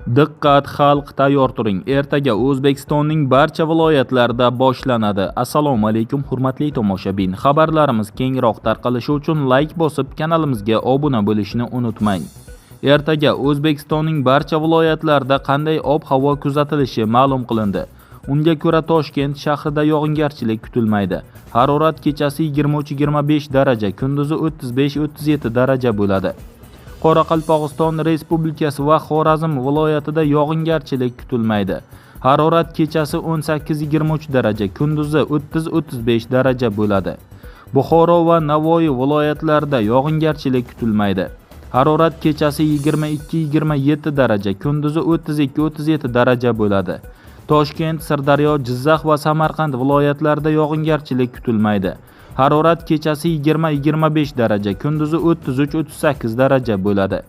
Diqqat xalq, tayyor turing. Ertaga O'zbekistonning barcha viloyatlarida boshlanadi. Assalomu alaykum hurmatli tomoshabin. Xabarlarimiz kengroq tarqalishi uchun like bosib, kanalimizga obuna bo'lishni unutmang. Ertaga O'zbekistonning barcha viloyatlarida qanday ob-havo kuzatilishi ma'lum qilindi. Unga ko'ra Toshkent shahrida yog'ingarchilik kutilmaydi. Harorat kechasi 23-25 daraja, kunduzi 35-37 daraja bo'ladi. Qoraqalpog'iston Respublikasi va Xorazm viloyatida yog'ingarchilik kutilmaydi. Harorat kechasi 18-23 daraja, kunduzi 30-35 daraja bo'ladi. Buxoro va Navoiy viloyatlarida yog'ingarchilik kutilmaydi. Harorat kechasi 22-27 daraja, kunduzi 32-37 daraja bo'ladi. Toshkent, Sirdaryo, Jizzax va Samarqand viloyatlarida yog'ingarchilik kutilmaydi. Harorat kechasi 20-25 daraja, kunduzi 33-38 daraja bo'ladi.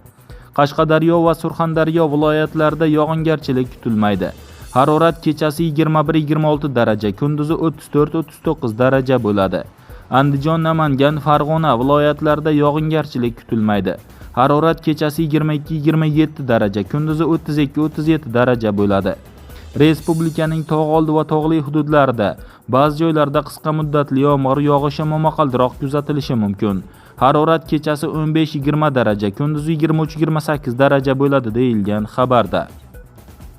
Qashqadaryo va Surxondaryo viloyatlarida yog'ingarchilik kutilmaydi. Harorat kechasi 21-26 daraja, kunduzi 34-39 daraja bo'ladi. Andijon, Namangan, Farg'ona viloyatlarida yog'ingarchilik kutilmaydi. Harorat kechasi 22-27 daraja, kunduzi 32-37 daraja bo'ladi. Respublikaning tog' oldi va tog'li hududlarida ba'zi joylarda qisqa muddatli yomg'ir yog'ishi momaqaldiroq kuzatilishi mumkin. Harorat kechasi 15-20 daraja, kunduzi 23-28 daraja bo'ladi deyilgan xabarda.